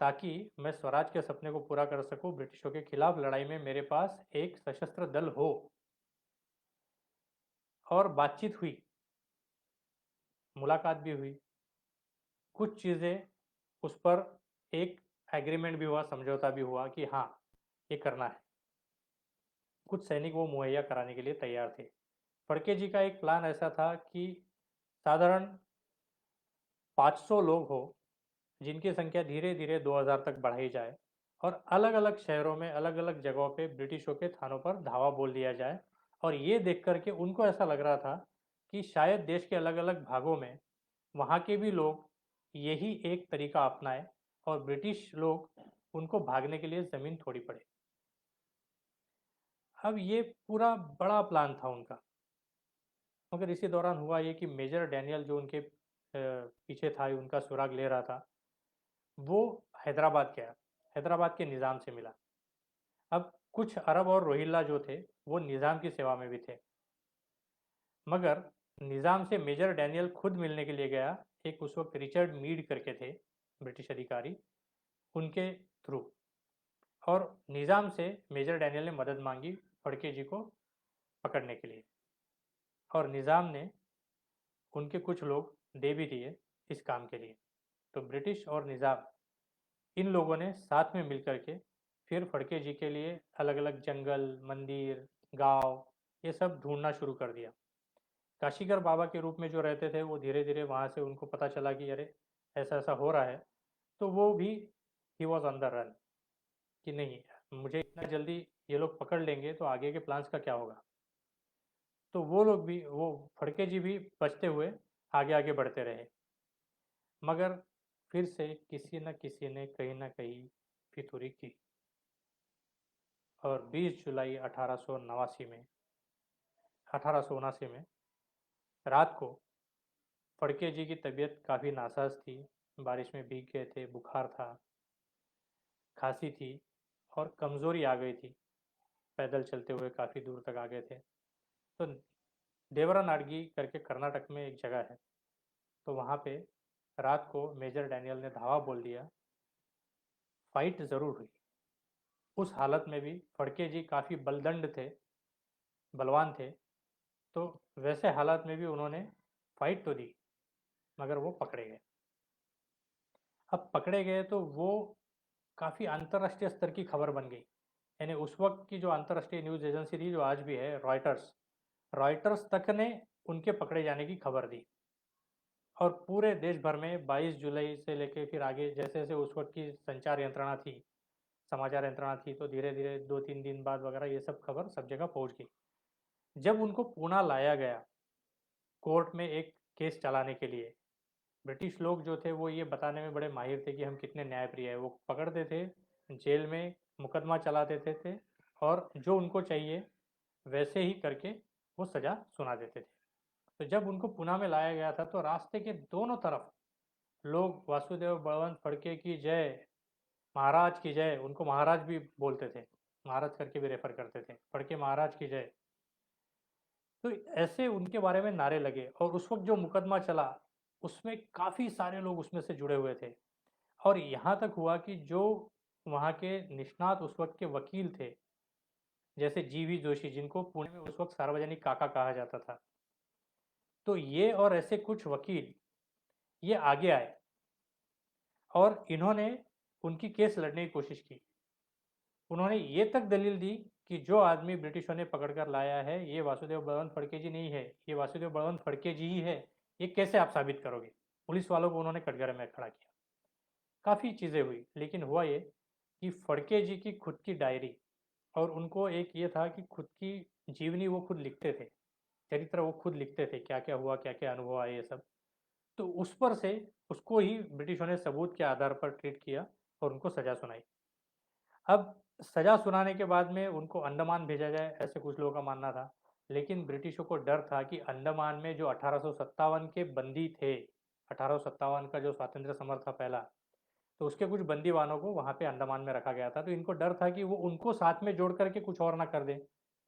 ताकि मैं स्वराज के सपने को पूरा कर सकूं, ब्रिटिशों के खिलाफ लड़ाई में मेरे पास एक सशस्त्र दल हो। और बातचीत हुई, मुलाकात भी हुई, कुछ चीज़ें उस पर एक एग्रीमेंट भी हुआ, समझौता भी हुआ कि हाँ ये करना है। कुछ सैनिक वो मुहैया कराने के लिए तैयार थे। फड़के जी का एक प्लान ऐसा था कि साधारण 500 लोग हो, जिनकी संख्या धीरे धीरे 2000 तक बढ़ाई जाए, और अलग अलग शहरों में अलग अलग जगहों पे ब्रिटिशों के थानों पर धावा बोल दिया जाए। और ये देख करके उनको ऐसा लग रहा था कि शायद देश के अलग अलग भागों में वहाँ के भी लोग यही एक तरीका अपनाएं, और ब्रिटिश लोग उनको भागने के लिए ज़मीन थोड़ी पड़े। अब ये पूरा बड़ा प्लान था उनका, मगर इसी दौरान हुआ ये कि मेजर डैनियल जो उनके पीछे था, उनका सुराग ले रहा था, वो हैदराबाद गया, हैदराबाद के निज़ाम से मिला। अब कुछ अरब और रोहिल्ला जो थे वो निज़ाम की सेवा में भी थे, मगर निज़ाम से मेजर डैनियल खुद मिलने के लिए गया, एक उस वक्त रिचर्ड मीड करके थे ब्रिटिश अधिकारी, उनके थ्रू। और निज़ाम से मेजर डैनियल ने मदद मांगी फड़के जी को पकड़ने के लिए, और निज़ाम ने उनके कुछ लोग दे भी दिए इस काम के लिए। तो ब्रिटिश और निज़ाम इन लोगों ने साथ में मिल कर के फिर फड़के जी के लिए अलग अलग जंगल, मंदिर, गांव, ये सब ढूंढना शुरू कर दिया। काशीगर बाबा के रूप में जो रहते थे वो धीरे धीरे वहाँ से उनको पता चला कि अरे ऐसा ऐसा हो रहा है, तो वो भी he was on the run कि नहीं, मुझे इतना जल्दी ये लोग पकड़ लेंगे तो आगे के प्लान्स का क्या होगा। तो वो लोग भी, वो फड़के जी भी बचते हुए आगे आगे बढ़ते रहे। मगर फिर से किसी न किसी ने कहीं ना कहीं फितूरी की और 20 जुलाई 1879 में रात को फड़के जी की तबीयत काफ़ी नासाज थी। बारिश में भीग गए थे, बुखार था, खांसी थी और कमज़ोरी आ गई थी। पैदल चलते हुए काफ़ी दूर तक आ गए थे। तो देवरा नाडगी करके कर्नाटक में एक जगह है, तो वहाँ पे रात को मेजर डैनियल ने धावा बोल दिया। फाइट ज़रूर हुई। उस हालत में भी फड़के जी काफ़ी बलदंड थे, बलवान थे, तो वैसे हालात में भी उन्होंने फाइट तो दी, मगर वो पकड़े गए। अब पकड़े गए तो वो काफ़ी अंतर्राष्ट्रीय स्तर की खबर बन गई। यानी उस वक्त की जो अंतर्राष्ट्रीय न्यूज़ एजेंसी थी, जो आज भी है, रॉयटर्स, रॉयटर्स तक ने उनके पकड़े जाने की खबर दी। और पूरे देश भर में 22 जुलाई से लेके फिर आगे जैसे जैसे उस वक्त की संचार यंत्रणा थी, समाचार यंत्रणा थी, तो धीरे धीरे 2-3 दिन बाद वगैरह ये सब खबर सब जगह पहुंच गई। जब उनको पूना लाया गया कोर्ट में एक केस चलाने के लिए, ब्रिटिश लोग जो थे वो ये बताने में बड़े माहिर थे कि हम कितने न्यायप्रिय है। वो पकड़ते थे, जेल में मुकदमा चला देते थे और जो उनको चाहिए वैसे ही करके वो सज़ा सुना देते थे। तो जब उनको पुणे में लाया गया था तो रास्ते के दोनों तरफ लोग वासुदेव बलवंत फड़के की जय, महाराज की जय, उनको महाराज भी बोलते थे, महाराज करके भी रेफर करते थे, फड़के महाराज की जय। तो ऐसे उनके बारे में नारे लगे और उस वक्त जो मुकदमा चला उसमें काफ़ी सारे लोग उसमें से जुड़े हुए थे। और यहाँ तक हुआ कि जो वहाँ के निष्णात उस वक्त के वकील थे, जैसे जीवी जोशी, जिनको पुणे में उस वक्त सार्वजनिक काका कहा जाता था, तो ये और ऐसे कुछ वकील ये आगे आए और इन्होंने उनकी केस लड़ने की कोशिश की। उन्होंने ये तक दलील दी कि जो आदमी ब्रिटिशों ने पकड़ कर लाया है ये वासुदेव बलवंत फड़के जी नहीं है, ये वासुदेव बलवंत फड़के जी ही है। ये कैसे आप साबित करोगे? पुलिस वालों को उन्होंने कटघरे में खड़ा किया। काफ़ी चीज़ें हुई, लेकिन हुआ ये कि फड़के जी की खुद की डायरी, और उनको एक ये था कि खुद की जीवनी वो खुद लिखते थे, चरित्र वो खुद लिखते थे, क्या क्या हुआ, क्या क्या अनुभव आए, ये सब। तो उस पर से उसको ही ब्रिटिशों ने सबूत के आधार पर ट्रीट किया और उनको सज़ा सुनाई। अब सज़ा सुनाने के बाद में उनको अंडमान भेजा जाए, ऐसे कुछ लोगों का मानना था। लेकिन ब्रिटिशों को डर था कि अंडमान में जो 1857 के बंदी थे, 1857 का जो स्वातंत्र्य समर था पहला, तो उसके कुछ बंदीवानों को वहाँ पे अंडमान में रखा गया था। तो इनको डर था कि वो उनको साथ में जोड़ करके कुछ और ना कर दे,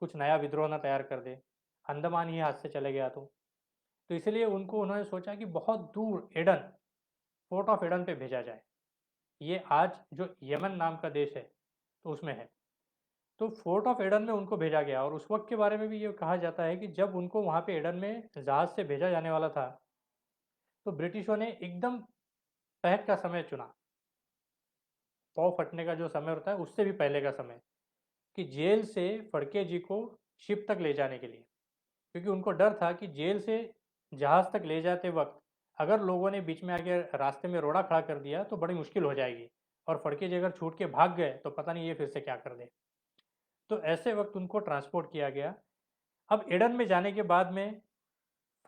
कुछ नया विद्रोह ना तैयार कर दे, अंडमान ही हाथ से चले गया तो इसलिए उनको उन्होंने सोचा कि बहुत दूर एडन, पोर्ट ऑफ एडन पे भेजा जाए। ये आज जो यमन नाम का देश है तो उसमें है। तो फोर्ट ऑफ एडन में उनको भेजा गया और उस वक्त के बारे में भी ये कहा जाता है कि जब उनको वहाँ पे एडन में जहाज से भेजा जाने वाला था तो ब्रिटिशों ने एकदम पहट का समय चुना, पौ फटने का जो समय होता है उससे भी पहले का समय, कि जेल से फड़के जी को शिप तक ले जाने के लिए। क्योंकि उनको डर था कि जेल से जहाज तक ले जाते वक्त अगर लोगों ने बीच में आके रास्ते में रोड़ा खड़ा कर दिया तो बड़ी मुश्किल हो जाएगी, और फड़के जी अगर छूट के भाग गए तो पता नहीं ये फिर से क्या कर दे। तो ऐसे वक्त उनको ट्रांसपोर्ट किया गया। अब एडन में जाने के बाद में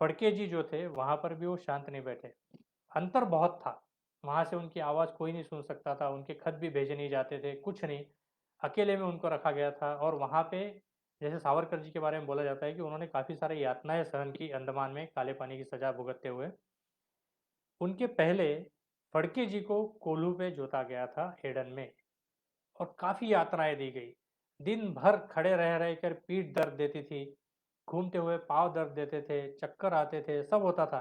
फड़के जी जो थे वहाँ पर भी वो शांत नहीं बैठे। अंतर बहुत था, वहाँ से उनकी आवाज़ कोई नहीं सुन सकता था, उनके खत भी भेजे नहीं जाते थे, कुछ नहीं। अकेले में उनको रखा गया था और वहाँ पे जैसे सावरकर जी के बारे में बोला जाता है कि उन्होंने काफ़ी सारी यातनाएं सहन की अंडमान में काले पानी की सज़ा भुगतते हुए। उनके पहले फड़के जी को कोल्हू पे जोता गया था एडन में, और काफ़ी यातनाएं दी गई। दिन भर खड़े रह रह कर पीठ दर्द देती थी, घूमते हुए पाँव दर्द देते थे, चक्कर आते थे, सब होता था।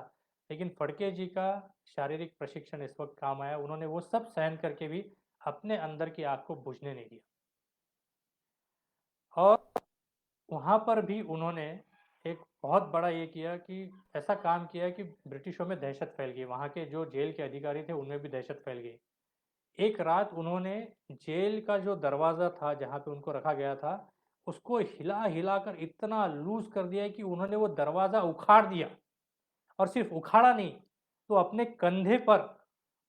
लेकिन फड़के जी का शारीरिक प्रशिक्षण इस वक्त काम आया, उन्होंने वो सब सहन करके भी अपने अंदर की आग को बुझने नहीं दिया। और वहाँ पर भी उन्होंने एक बहुत बड़ा ये किया कि ऐसा काम किया कि ब्रिटिशों में दहशत फैल गई, वहाँ के जो जेल के अधिकारी थे उनमें भी दहशत फैल गई। एक रात उन्होंने जेल का जो दरवाज़ा था जहाँ पे उनको रखा गया था उसको हिला हिला कर इतना लूज कर दिया कि उन्होंने वो दरवाज़ा उखाड़ दिया। और सिर्फ उखाड़ा नहीं, तो अपने कंधे पर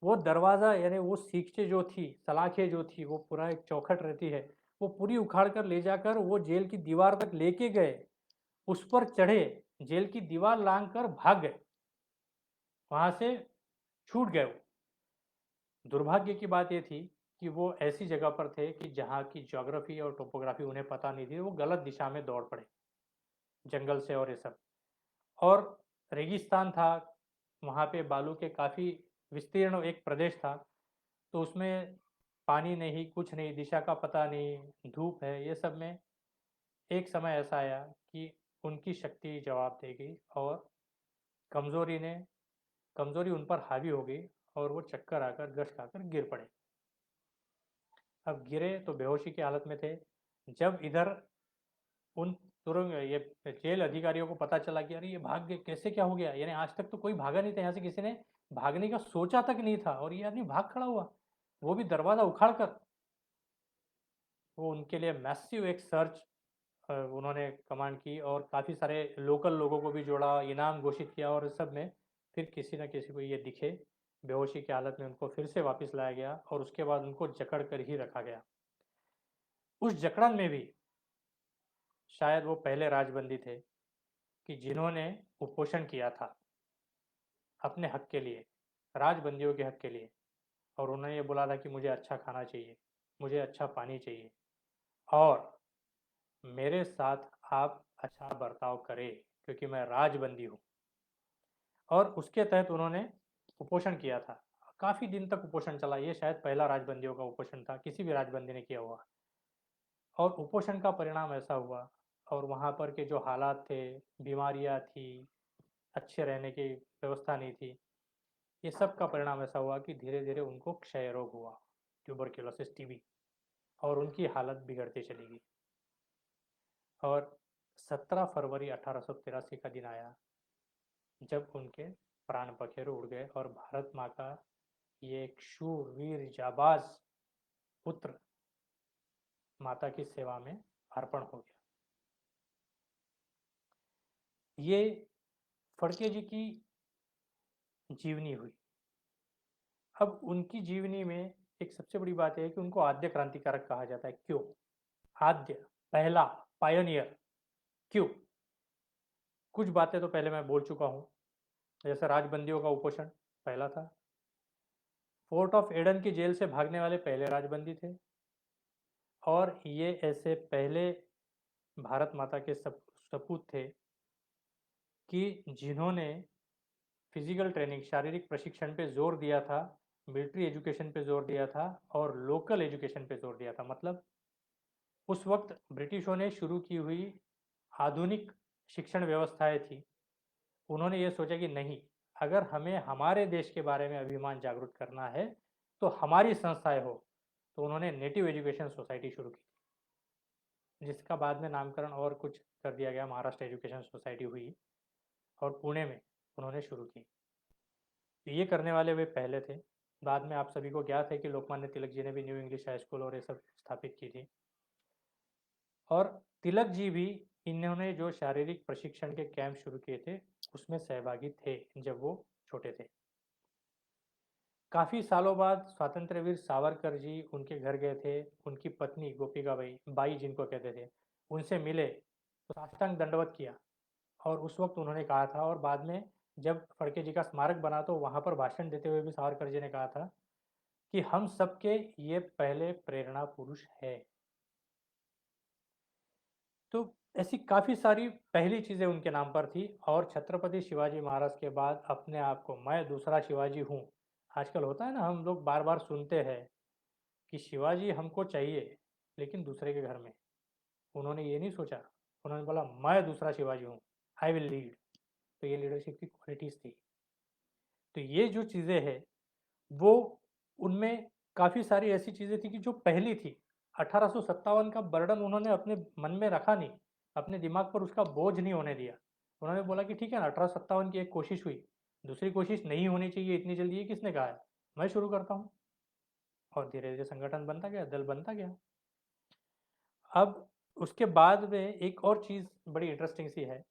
वो दरवाज़ा, यानी वो सीखें जो थी, सलाखें जो थी, वो पूरा एक चौखट रहती है, वो पूरी उखाड़ कर ले जाकर वो जेल की दीवार तक लेके गए उस पर चढ़े, जेल की दीवार लांघ कर भाग गए, वहां से छूट गए वो। दुर्भाग्य की बात ये थी कि वो ऐसी जगह पर थे कि जहाँ की ज्योग्राफी और टोपोग्राफी उन्हें पता नहीं थी, वो गलत दिशा में दौड़ पड़े, जंगल से और ये सब। और रेगिस्तान था, वहाँ पे बालू के काफ़ी विस्तीर्ण एक प्रदेश था, तो उसमें पानी नहीं, कुछ नहीं, दिशा का पता नहीं, धूप है, ये सब में एक समय ऐसा आया कि उनकी शक्ति जवाब दे गई और कमज़ोरी ने कमज़ोरी उन पर हावी हो गई और वो चक्कर आकर गश खाकर गिर पड़े। अब गिरे तो बेहोशी की हालत में थे। जब इधर उन तुरंत ये जेल अधिकारियों को पता चला कि अरे ये भाग गए, कैसे क्या हो गया, यानी आज तक तो कोई भागा नहीं था यहाँ से, किसी ने भागने का सोचा तक नहीं था और ये आदमी भाग खड़ा हुआ, वो भी दरवाज़ा उखाड़ कर। वो उनके लिए मैसिव एक सर्च उन्होंने कमांड की और काफ़ी सारे लोकल लोगों को भी जोड़ा, इनाम घोषित किया और इस सब में फिर किसी न किसी को ये दिखे, बेहोशी की हालत में उनको फिर से वापस लाया गया और उसके बाद उनको जकड़ कर ही रखा गया। उस जकड़न में भी शायद वो पहले राजबंदी थे कि जिन्होंने कुपोषण किया था अपने हक के लिए, राजबंदियों के हक के लिए। और उन्होंने ये बोला था कि मुझे अच्छा खाना चाहिए, मुझे अच्छा पानी चाहिए और मेरे साथ आप अच्छा बर्ताव करें क्योंकि मैं राजबंदी हूँ। और उसके तहत उन्होंने कुपोषण किया था। काफ़ी दिन तक कुपोषण चला, ये शायद पहला राजबंदियों का कुपोषण था, किसी भी राजबंदी ने किया हुआ। और कुपोषण का परिणाम ऐसा हुआ और वहाँ पर के जो हालात थे, बीमारियाँ थी, अच्छे रहने की व्यवस्था नहीं थी, ये सब का परिणाम ऐसा हुआ कि धीरे धीरे उनको क्षय रोग हुआ, ट्यूबरक्लोसिस, टीबी, और उनकी हालत बिगड़ती चली गई। और 17 फरवरी 1883 का दिन आया जब उनके प्राण पखेरु उड़ गए और भारत माँ का ये एक शूरवीर जाबाज पुत्र माता की सेवा में अर्पण हो गया। ये फड़के जी की जीवनी हुई। अब उनकी जीवनी में एक सबसे बड़ी बात यह है कि उनको आद्य क्रांतिकारक कहा जाता है। क्यों आद्य, पहला, पायोनियर, क्यों? कुछ बातें तो पहले मैं बोल चुका हूँ, जैसे राजबंदियों का उपोषण पहला था, फोर्ट ऑफ एडन की जेल से भागने वाले पहले राजबंदी थे और ये ऐसे पहले भारत माता के सपूत थे कि जिन्होंने फिजिकल ट्रेनिंग, शारीरिक प्रशिक्षण पे जोर दिया था, मिलिट्री एजुकेशन पे जोर दिया था और लोकल एजुकेशन पे जोर दिया था। मतलब उस वक्त ब्रिटिशों ने शुरू की हुई आधुनिक शिक्षण व्यवस्थाएं थी, उन्होंने ये सोचा कि नहीं, अगर हमें हमारे देश के बारे में अभिमान जागृत करना है तो हमारी संस्थाएं हो, तो उन्होंने नेटिव एजुकेशन सोसाइटी शुरू की, जिसका बाद में नामकरण और कुछ कर दिया गया, महाराष्ट्र एजुकेशन सोसाइटी हुई और पुणे में उन्होंने शुरू की। तो ये करने वाले वे पहले थे। बाद में आप सभी को ज्ञात है कि लोकमान्य तिलक जी ने भी न्यू इंग्लिश हाई स्कूल और ये सब स्थापित की थी। और तिलक जी भी, इन्होंने जो शारीरिक प्रशिक्षण के कैंप शुरू किए थे उसमें सहभागी थे जब वो छोटे थे। काफ़ी सालों बाद स्वतंत्र वीर सावरकर जी उनके घर गए थे, उनकी पत्नी गोपिका बाई, बाई जिनको कहते थे, उनसे मिले तो साष्टांग दंडवत किया और उस वक्त उन्होंने कहा था, और बाद में जब फड़के जी का स्मारक बना तो वहाँ पर भाषण देते हुए भी सावरकर जी ने कहा था कि हम सबके ये पहले प्रेरणा पुरुष है। तो ऐसी काफ़ी सारी पहली चीज़ें उनके नाम पर थी और छत्रपति शिवाजी महाराज के बाद अपने आप को मैं दूसरा शिवाजी हूँ। आजकल होता है ना, हम लोग बार बार सुनते हैं कि शिवाजी हमको चाहिए लेकिन दूसरे के घर में। उन्होंने ये नहीं सोचा, उन्होंने बोला मैं दूसरा शिवाजी हूँ, आई विल लीड। तो ये लीडरशिप की क्वालिटीज़ थी। तो ये जो चीज़ें हैं वो, उनमें काफ़ी सारी ऐसी चीज़ें थी कि जो पहली थी। 1857 का बर्डन उन्होंने अपने मन में रखा नहीं, अपने दिमाग पर उसका बोझ नहीं होने दिया। उन्होंने बोला कि ठीक है ना, 1857 की एक कोशिश हुई, दूसरी कोशिश नहीं होनी चाहिए इतनी जल्दी, ये किसने कहा है, मैं शुरू करता हूँ। और धीरे धीरे संगठन बनता गया, दल बनता गया। अब उसके बाद में एक और चीज़ बड़ी इंटरेस्टिंग सी है।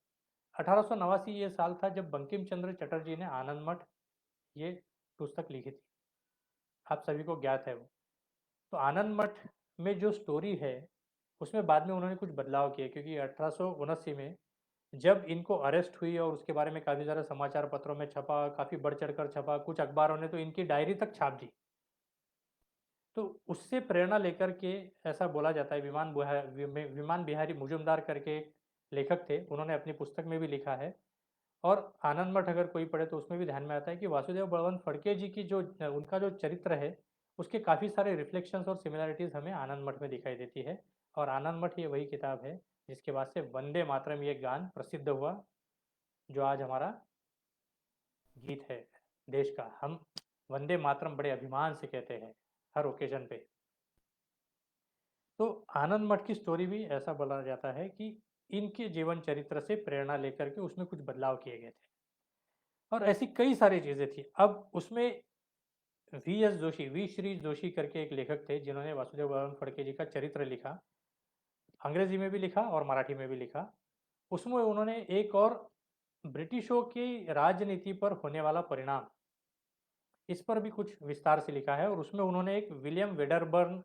1889 ये साल था जब बंकिम चंद्र चटर्जी ने आनंद मठ ये पुस्तक लिखी थी, आप सभी को ज्ञात है वो। तो आनंद मठ में जो स्टोरी है उसमें बाद में उन्होंने कुछ बदलाव किए, क्योंकि 1879 में जब इनको अरेस्ट हुई और उसके बारे में काफ़ी सारा समाचार पत्रों में छपा, काफ़ी बढ़ चढ़कर छपा, कुछ अखबारों ने तो इनकी डायरी तक छाप दी। तो उससे प्रेरणा लेकर के ऐसा बोला जाता है, विमान बिहारी मुजुमदार करके एक लेखक थे, उन्होंने अपनी पुस्तक में भी लिखा है। और आनंद मठ अगर कोई पढ़े तो उसमें भी ध्यान में आता है कि वासुदेव बळवंत फड़के जी की जो उनका जो चरित्र है, उसके काफ़ी सारे रिफ्लेक्शंस और सिमिलरिटीज़ हमें आनंद मठ में दिखाई देती है। और आनंद मठ ये वही किताब है जिसके बाद से वंदे मातरम ये गान प्रसिद्ध हुआ, जो आज हमारा गीत है देश का। हम वंदे मातरम बड़े अभिमान से कहते हैं हर ओकेजन पे। तो आनंद मठ की स्टोरी भी ऐसा बोला जाता है कि इनके जीवन चरित्र से प्रेरणा लेकर के उसमें कुछ बदलाव किए गए थे और ऐसी कई सारी चीज़ें थी। अब उसमें वी श्री जोशी करके एक लेखक थे जिन्होंने वासुदेव बळवंत फड़के जी का चरित्र लिखा, अंग्रेजी में भी लिखा और मराठी में भी लिखा। उसमें उन्होंने एक और ब्रिटिशों की राजनीति पर होने वाला परिणाम, इस पर भी कुछ विस्तार से लिखा है। और उसमें उन्होंने एक विलियम वेडरबर्न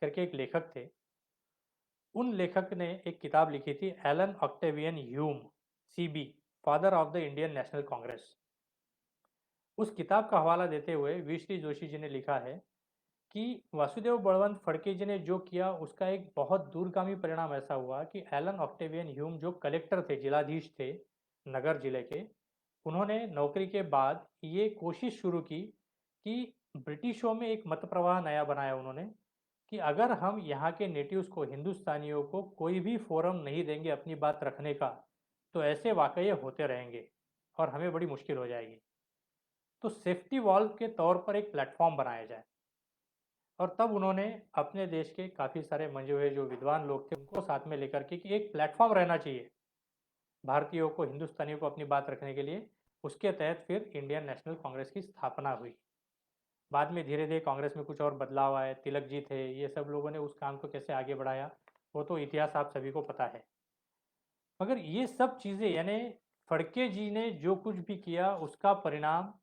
करके एक लेखक थे, उन लेखक ने एक किताब लिखी थी, Allan Octavian Hume, CB, father of the Indian National Congress. उस किताब का हवाला देते हुए वी श्री जोशी जी ने लिखा है कि वासुदेव बळवंत फड़के जी ने जो किया उसका एक बहुत दूरगामी परिणाम ऐसा हुआ कि एलन ऑक्टेवियन ह्यूम जो कलेक्टर थे, जिलाधीश थे नगर जिले के, उन्होंने नौकरी के बाद ये कोशिश शुरू की कि ब्रिटिशों में एक मत प्रवाह नया बनाया उन्होंने कि अगर हम यहाँ के नेटिव्स को, हिंदुस्तानियों को कोई भी फोरम नहीं देंगे अपनी बात रखने का, तो ऐसे वाकये होते रहेंगे और हमें बड़ी मुश्किल हो जाएगी। तो सेफ्टी वॉल्व के तौर पर एक प्लेटफॉर्म बनाया जाए। और तब उन्होंने अपने देश के काफ़ी सारे मंजे हुए जो विद्वान लोग थे उनको साथ में लेकर के कि एक प्लेटफॉर्म रहना चाहिए भारतीयों को, हिंदुस्तानियों को अपनी बात रखने के लिए। उसके तहत फिर इंडियन नेशनल कांग्रेस की स्थापना हुई। बाद में धीरे धीरे कांग्रेस में कुछ और बदलाव आए, तिलक जी थे, ये सब लोगों ने उस काम को कैसे आगे बढ़ाया वो तो इतिहास आप सभी को पता है। मगर ये सब चीज़ें यानी फड़के जी ने जो कुछ भी किया उसका परिणाम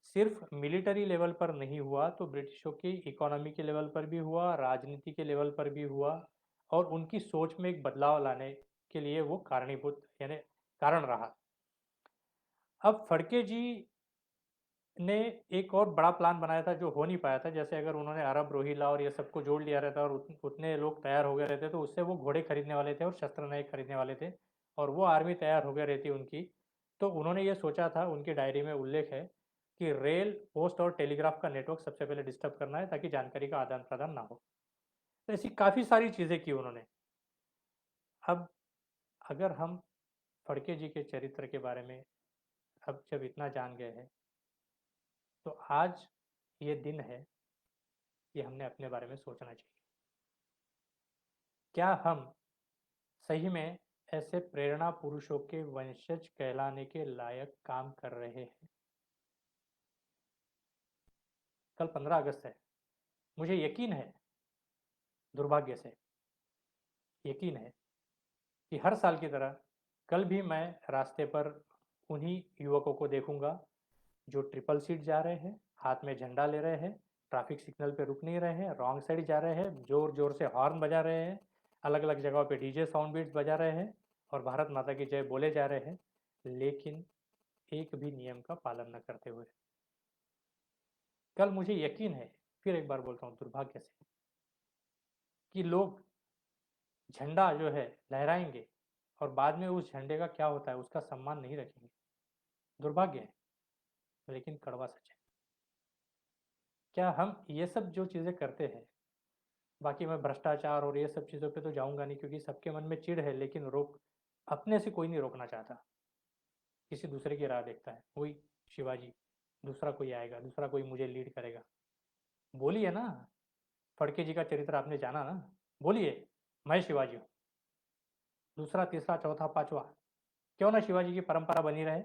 सिर्फ मिलिट्री लेवल पर नहीं हुआ, तो ब्रिटिशों की इकोनॉमी के लेवल पर भी हुआ, राजनीति के लेवल पर भी हुआ और उनकी सोच में एक बदलाव लाने के लिए वो कारणीभूत यानी कारण रहा। अब फड़के जी ने एक और बड़ा प्लान बनाया था जो हो नहीं पाया था। जैसे अगर उन्होंने अरब, रोहिला और ये सबको जोड़ लिया रहता और उतने लोग तैयार हो गए रहते तो उससे वो घोड़े खरीदने वाले थे और शस्त्र नए खरीदने वाले थे और वो आर्मी तैयार हो गई रहती उनकी। तो उन्होंने ये सोचा था, उनकी डायरी में उल्लेख है कि रेल, पोस्ट और टेलीग्राफ का नेटवर्क सबसे पहले डिस्टर्ब करना है ताकि जानकारी का आदान प्रदान ना हो। तो ऐसी काफ़ी सारी चीज़ें की उन्होंने। अब अगर हम फड़के जी के चरित्र के बारे में अब जब इतना जान गए हैं तो आज ये दिन है कि हमने अपने बारे में सोचना चाहिए। क्या हम सही में ऐसे प्रेरणा पुरुषों के वंशज कहलाने के लायक काम कर रहे हैं? कल 15 अगस्त है। मुझे यकीन है, दुर्भाग्य से यकीन है कि हर साल की तरह कल भी मैं रास्ते पर उन्हीं युवकों को देखूंगा जो ट्रिपल सीट जा रहे हैं, हाथ में झंडा ले रहे हैं, ट्रैफिक सिग्नल पे रुक नहीं रहे हैं, रॉन्ग साइड जा रहे हैं, जोर जोर से हॉर्न बजा रहे हैं, अलग अलग जगहों पे डीजे साउंड बीट्स बजा रहे हैं और भारत माता की जय बोले जा रहे हैं, लेकिन एक भी नियम का पालन न करते हुए। कल मुझे यकीन है, फिर एक बार बोलता हूँ दुर्भाग्य से, कि लोग झंडा जो है लहराएंगे और बाद में उस झंडे का क्या होता है उसका सम्मान नहीं रखेंगे। दुर्भाग्य है, लेकिन कड़वा सच है। क्या हम ये सब जो चीज़ें करते हैं, बाकी मैं भ्रष्टाचार और ये सब चीज़ों पे तो जाऊंगा नहीं क्योंकि सबके मन में चिढ़ है, लेकिन रोक अपने से कोई नहीं रोकना चाहता, किसी दूसरे की राह देखता है। वही शिवाजी, दूसरा कोई आएगा, दूसरा कोई मुझे लीड करेगा। बोलिए ना, फड़के जी का चरित्र आपने जाना ना, बोलिए मैं शिवाजी हूँ, दूसरा तीसरा चौथा पांचवा, क्यों ना शिवाजी की परंपरा बनी रहे।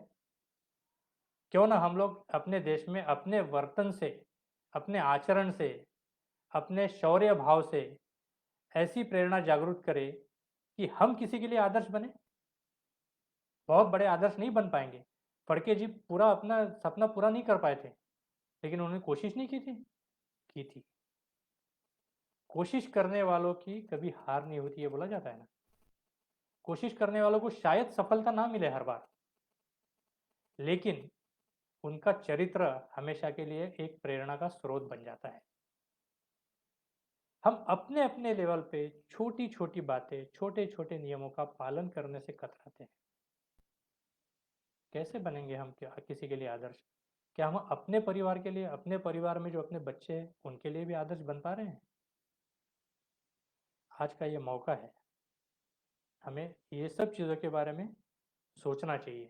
क्यों ना हम लोग अपने देश में अपने वर्तन से, अपने आचरण से, अपने शौर्य भाव से ऐसी प्रेरणा जागरूक करें कि हम किसी के लिए आदर्श बने। बहुत बड़े आदर्श नहीं बन पाएंगे, फड़के जी पूरा अपना सपना पूरा नहीं कर पाए थे, लेकिन उन्होंने कोशिश नहीं की थी, की थी। कोशिश करने वालों की कभी हार नहीं होती, ये बोला जाता है ना। कोशिश करने वालों को शायद सफलता ना मिले हर बार, लेकिन उनका चरित्र हमेशा के लिए एक प्रेरणा का स्रोत बन जाता है। हम अपने अपने लेवल पे छोटी छोटी बातें, छोटे छोटे नियमों का पालन करने से कतराते हैं। कैसे बनेंगे हम क्या किसी के लिए आदर्श? क्या हम अपने परिवार के लिए, अपने परिवार में जो अपने बच्चे हैं उनके लिए भी आदर्श बन पा रहे हैं? आज का ये मौका है, हमें ये सब चीज़ों के बारे में सोचना चाहिए।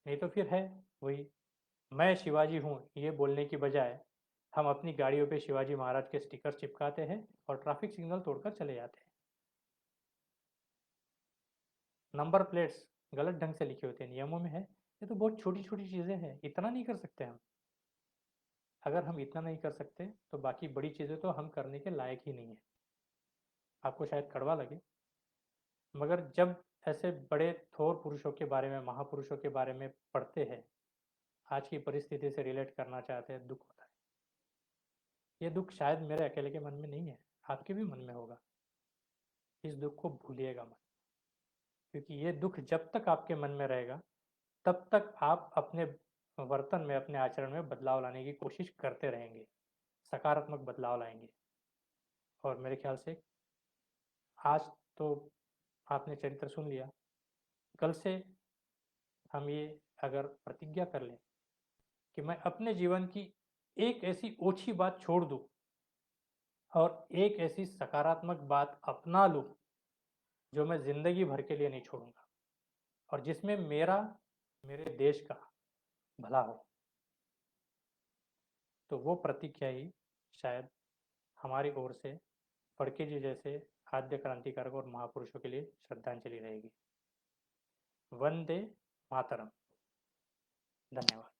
नहीं तो फिर है वही, मैं शिवाजी हूँ ये बोलने की बजाय हम अपनी गाड़ियों पे शिवाजी महाराज के स्टिकर चिपकाते हैं और ट्रैफिक सिग्नल तोड़कर चले जाते हैं। नंबर प्लेट्स गलत ढंग से लिखे होते हैं, नियमों में है। ये तो बहुत छोटी छोटी चीज़ें हैं, इतना नहीं कर सकते हम। अगर हम इतना नहीं कर सकते तो बाकी बड़ी चीज़ें तो हम करने के लायक ही नहीं है। आपको शायद कड़वा लगे, मगर जब ऐसे बड़े थोर पुरुषों के बारे में, महापुरुषों के बारे में पढ़ते हैं, आज की परिस्थिति से रिलेट करना चाहते हैं, दुख होता है। ये दुख शायद मेरे अकेले के मन में नहीं है, आपके भी मन में होगा। इस दुख को भूलिएगा मत, क्योंकि ये दुख जब तक आपके मन में रहेगा तब तक आप अपने वर्तन में, अपने आचरण में बदलाव लाने की कोशिश करते रहेंगे, सकारात्मक बदलाव लाएंगे। और मेरे ख्याल से आज तो आपने चरित्र सुन लिया, कल से हम ये अगर प्रतिज्ञा कर लें कि मैं अपने जीवन की एक ऐसी ओछी बात छोड़ दूं और एक ऐसी सकारात्मक बात अपना लूं जो मैं जिंदगी भर के लिए नहीं छोड़ूंगा, और जिसमें मेरा, मेरे देश का भला हो, तो वो प्रतिज्ञा ही शायद हमारी ओर से फड़के जी जैसे आद्य क्रांतिकारक और महापुरुषों के लिए श्रद्धांजलि रहेगी। वंदे मातरम। धन्यवाद।